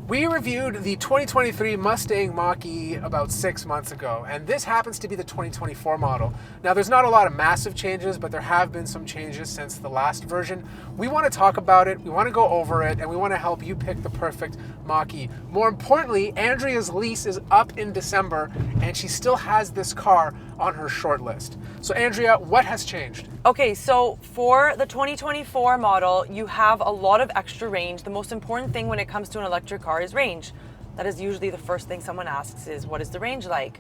We reviewed the 2023 Mustang Mach-E about 6 months ago, and this happens to be the 2024 model. Now, there's not a lot of massive changes, but there have been some changes since the last version. We want to talk about it, we want to go over it, and we want to help you pick the perfect Mach-E. More importantly, Andrea's lease is up in December, and she still has this car on her short list. So Andrea, what has changed? Okay, so for the 2024 model, you have a lot of extra range. The most important thing when it comes to an electric car is range. That is usually the first thing someone asks is, what is the range like?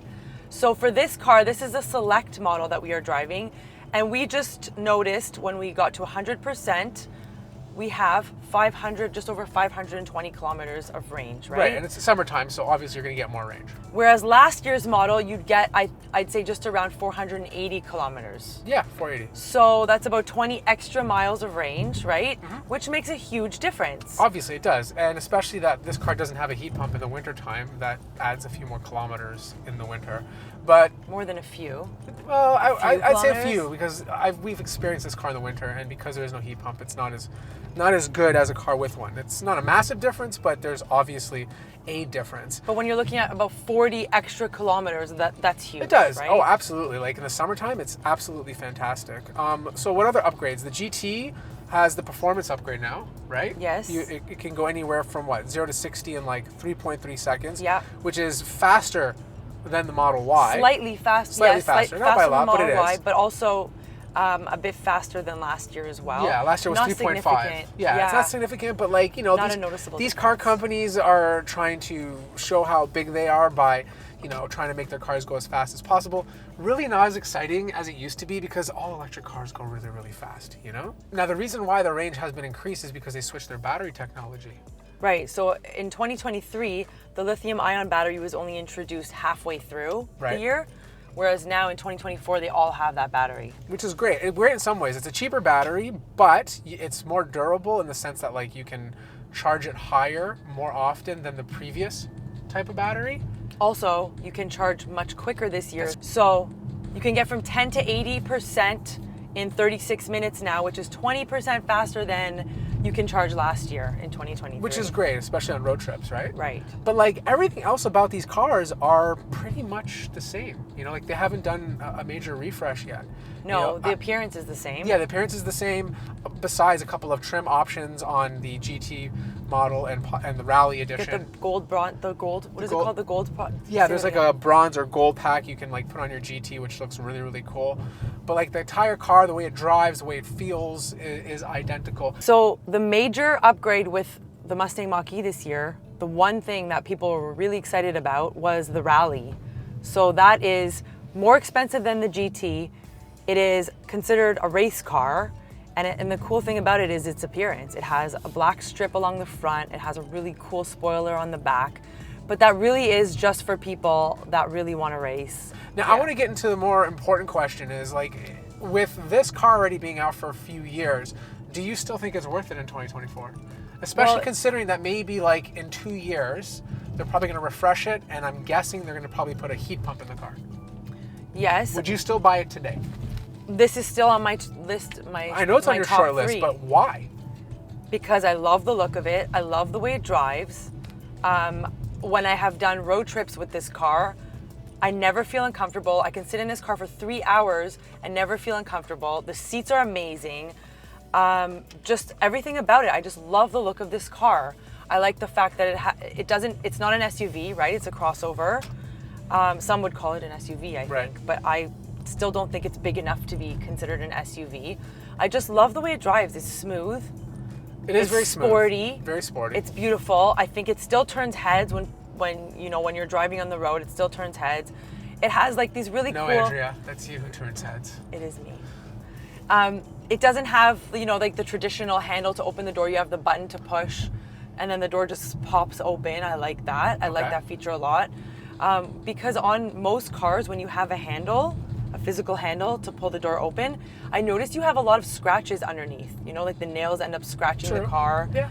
So for this car, this is a select model that we are driving, and we just noticed when we got to 100%, we have just over 520 kilometers of range, right? Right, and it's summertime, so obviously you're gonna get more range. Whereas last year's model, you'd get, I'd say just around 480 kilometers. Yeah, 480. So that's about 20 extra miles of range, right? Which makes a huge difference. Obviously it does, and especially that this car doesn't have a heat pump in the winter time. That adds a few more kilometers in the winter. But more than a few. Well, I'd say a few, because we've experienced this car in the winter, and because there is no heat pump, it's not as good as a car with one. It's not a massive difference, but there's obviously a difference. But when you're looking at about 40 extra kilometers, that's huge. It does. Right? Oh, absolutely. Like in the summertime, it's absolutely fantastic. So what other upgrades? The GT has the performance upgrade now, right? Yes. It can go anywhere from 0 to 60 in like 3.3 seconds. Yeah. Which is faster than the Model Y. Slightly faster. Slightly faster. Not by a lot, but it is. Y, but also a bit faster than last year as well. Yeah, last year was 3.5. Yeah, it's not significant, but like, you know, these car companies are trying to show how big they are by, you know, trying to make their cars go as fast as possible. Really not as exciting as it used to be, because all electric cars go really, really fast, you know? Now, the reason why the range has been increased is because they switched their battery technology. Right, so in 2023, the lithium-ion battery was only introduced halfway through the year, whereas now in 2024, they all have that battery. Which is great. It's great in some ways. It's a cheaper battery, but it's more durable in the sense that like you can charge it higher more often than the previous type of battery. Also, you can charge much quicker this year. So you can get from 10 to 80% in 36 minutes now, which is 20% faster than you can charge last year in 2023. Which is great, especially on road trips, right? Right. But like everything else about these cars are pretty much the same. You know, like they haven't done a major refresh yet. No, you know, the appearance is the same. Yeah, the appearance is the same, besides a couple of trim options on the GT model and the Rally edition. Get the gold, what is it called? The gold? Yeah, there's like a bronze or gold pack you can like put on your GT, which looks really, really cool. But like the entire car, the way it drives, the way it feels is identical. So the major upgrade with the Mustang Mach-E this year, the one thing that people were really excited about was the Rally. So that is more expensive than the GT. It is considered a race car. And the cool thing about it is its appearance. It has a black strip along the front. It has a really cool spoiler on the back. But that really is just for people that really want to race. Now, I want to get into the more important question is, like, with this car already being out for a few years, do you still think it's worth it in 2024? Especially considering that maybe, like, in 2 years, they're probably going to refresh it, and I'm guessing they're going to probably put a heat pump in the car. Yes. Would you still buy it today? This is still on my list, I know it's on your short list, but why? Because I love the look of it. I love the way it drives. When I have done road trips with this car, I never feel uncomfortable. I can sit in this car for 3 hours and never feel uncomfortable. The seats are amazing. Just everything about it. I just love the look of this car. I like the fact that it's not an SUV, right? It's a crossover. Some would call it an SUV, I think, but I still don't think it's big enough to be considered an SUV. I just love the way it drives. It's smooth. It's very sporty. Smooth. Very sporty. It's beautiful. I think it still turns heads when you're driving on the road. It still turns heads. It has like these really cool. No, Andrea, that's you who turns heads. It is me. It doesn't have like the traditional handle to open the door. You have the button to push, and then the door just pops open. I like that. I like that feature a lot. Because on most cars, when you have a physical handle to pull the door open, I noticed you have a lot of scratches underneath. Like the nails end up scratching the car. Yeah.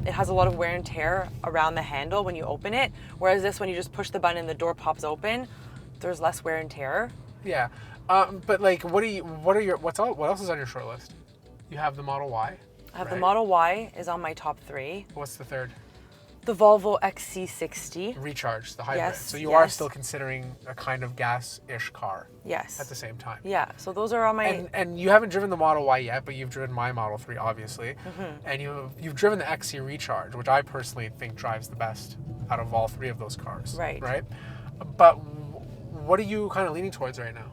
It has a lot of wear and tear around the handle when you open it. Whereas this, when you just push the button and the door pops open, there's less wear and tear. Yeah. But like, what else is on your short list? You have the Model Y. I have the Model Y is on my top 3. What's the third? The Volvo XC60. Recharged, the hybrid. Yes, So you are yes. still considering a kind of gas-ish car Yes. at the same time. Yeah. So those are on my. And you haven't driven the Model Y yet, but you've driven my Model 3, obviously. And you've driven the XC Recharge, which I personally think drives the best out of all three of those cars. Right. Right? But what are you kind of leaning towards right now?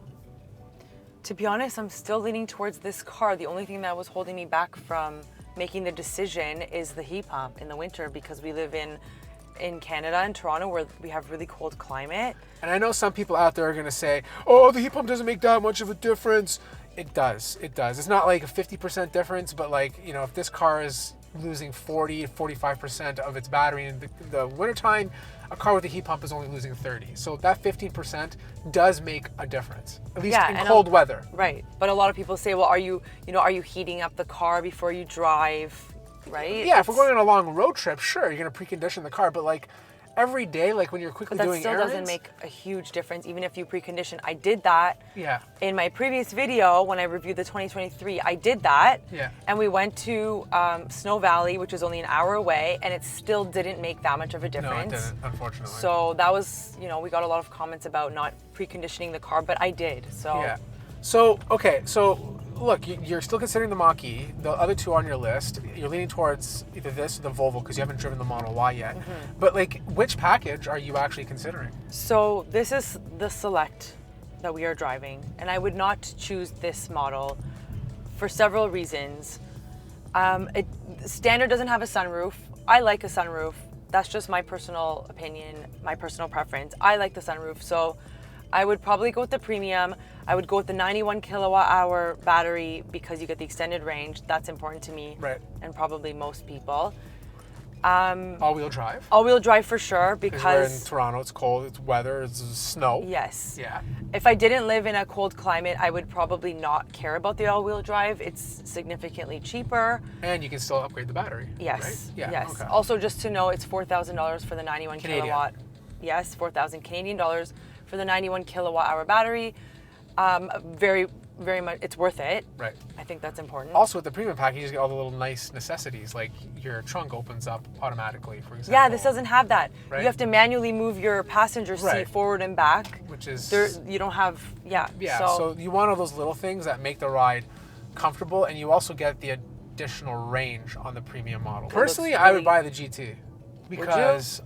To be honest, I'm still leaning towards this car. The only thing that was holding me back from making the decision is the heat pump in the winter, because we live in Canada, in Toronto, where we have really cold climate. And I know some people out there are going to say, oh, the heat pump doesn't make that much of a difference. It does. It does. It's not like a 50% difference, but like, you know, if this car is losing 40-45% of its battery in the wintertime, a car with a heat pump is only losing 30. So that 15% does make a difference, at least in cold weather. Right. But a lot of people say, well, are you heating up the car before you drive, right? Yeah, if we're going on a long road trip, sure, you're going to precondition the car, but like every day, like when you're quickly doing errands. But that still doesn't make a huge difference, even if you precondition. I did that. Yeah. In my previous video, when I reviewed the 2023, I did that. Yeah. And we went to Snow Valley, which is only an hour away, and it still didn't make that much of a difference. No, it didn't, unfortunately. So that was, we got a lot of comments about not preconditioning the car, but I did. So. Yeah. So, okay, so look, you're still considering the Mach-E. The other two on your list, you're leaning towards either this or the Volvo because you haven't driven the Model Y yet. But like, which package are you actually considering? So this is the Select that we are driving, and I would not choose this model for several reasons. Standard doesn't have a sunroof. I like a sunroof. That's just my personal opinion, my personal preference. I like the sunroof, so I would probably go with the premium. I would go with the 91 kilowatt hour battery because you get the extended range. That's important to me. Right. And probably most people. All-wheel drive? All-wheel drive for sure, because we're in Toronto, it's cold, it's weather, it's snow. Yes. Yeah. If I didn't live in a cold climate, I would probably not care about the all-wheel drive. It's significantly cheaper. And you can still upgrade the battery. Yes. Right? Yeah. Yes. Okay. Also, just to know, it's $4,000 for the 91 Canadian. kilowatt. Yes, 4,000 Canadian dollars for the 91 kilowatt hour battery. Very, very much, it's worth it. Right. I think that's important. Also, with the premium package, you get all the little nice necessities, like your trunk opens up automatically, for example. Yeah, this doesn't have that. Right. You have to manually move your passenger seat forward and back. Which is... You don't have, Yeah, so you want all those little things that make the ride comfortable, and you also get the additional range on the premium model. Personally, I would buy the GT because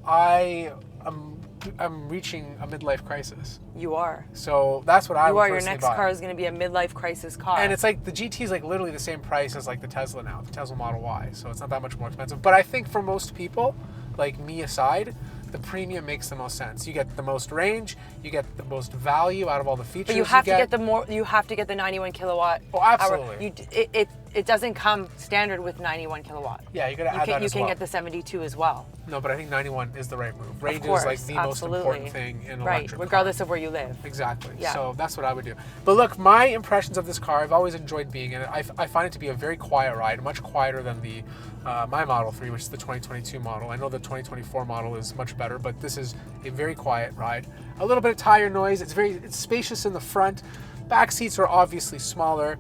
I'm reaching a midlife crisis. You are. So that's what I would personally buy. Your next car is going to be a midlife crisis car. And it's like the GT is like literally the same price as like the Tesla now, the Tesla Model Y. So it's not that much more expensive. But I think for most people, like me aside, the premium makes the most sense. You get the most range, you get the most value out of all the features. But you have to get the more. You have to get the 91 kilowatt. Oh, absolutely. Hour. It doesn't come standard with 91 kilowatt. Yeah, you got to add that as well. You can get the 72 as well. No, but I think 91 is the right move. Range Of course, is like the most important thing in electric. Right, regardless of where you live. Exactly. Yeah. So that's what I would do. But look, my impressions of this car, I've always enjoyed being in it. I find it to be a very quiet ride, much quieter than the my Model 3, which is the 2022 model. I know the 2024 model is much better, but this is a very quiet ride. A little bit of tire noise. It's spacious in the front. Back seats are obviously smaller.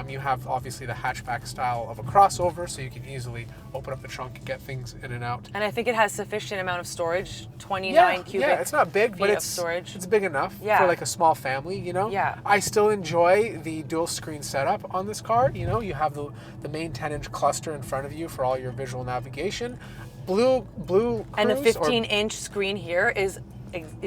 You have obviously the hatchback style of a crossover, so you can easily open up the trunk and get things in and out. And I think it has sufficient amount of storage, 29 cubic. Yeah, it's not big, but it's big enough for like a small family, you know? Yeah. I still enjoy the dual screen setup on this car. You know, you have the main 10-inch cluster in front of you for all your visual navigation. Blue and the cruise 15-inch screen here is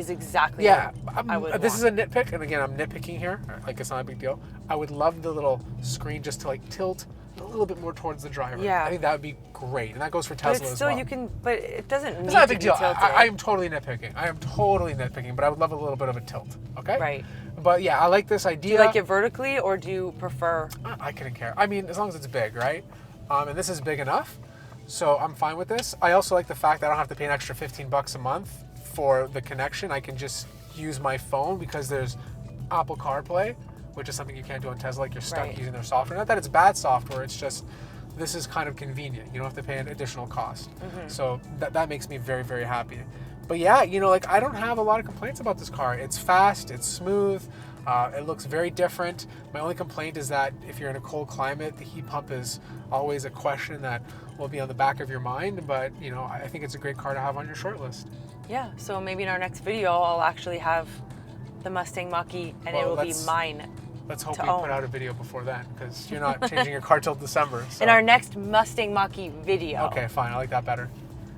exactly what I would this is want. a nitpick, and again, I'm nitpicking here. Like, it's not a big deal. I would love the little screen just to like tilt a little bit more towards the driver. Yeah. I think that would be great, and that goes for Tesla But still, as well. but it doesn't need It's not a to big be deal. tilted. I am totally nitpicking. But I would love a little bit of a tilt. Okay. Right. But yeah, I like this idea. Do you like it vertically, or do you prefer? I couldn't care. I mean, as long as it's big, right? And this is big enough, so I'm fine with this. I also like the fact that I don't have to pay an extra $15 a month for the connection. I can just use my phone because there's Apple CarPlay, which is something you can't do on Tesla. Like, you're stuck using their software. Not that it's bad software. It's just this is kind of convenient. You don't have to pay an additional cost. So that makes me very, very happy. But yeah, you know, like, I don't have a lot of complaints about this car. It's fast. It's smooth. It looks very different. My only complaint is that if you're in a cold climate, the heat pump is always a question that will be on the back of your mind, but you know, I think it's a great car to have on your short list. Yeah, so maybe in our next video, I'll actually have the Mustang Mach-E, and Well, it will be mine. Let's hope to we own. put out a video before then, because you're not changing your car till December. So. In our next Mustang Mach-E video. Okay, fine. I like that better.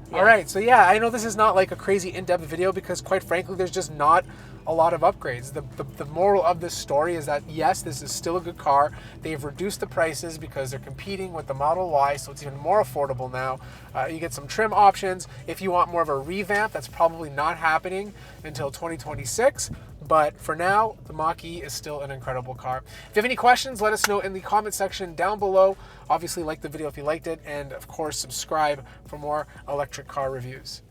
Yes. All right, so yeah, I know this is not like a crazy in-depth video because quite frankly, there's just not a lot of upgrades. The moral of this story is that yes, this is still a good car. They've reduced the prices because they're competing with the Model Y, so it's even more affordable now. You get some trim options. If you want more of a revamp, that's probably not happening until 2026. But for now, the Mach-E is still an incredible car. If you have any questions, let us know in the comment section down below. Obviously, like the video if you liked it, and of course, subscribe for more electric car reviews.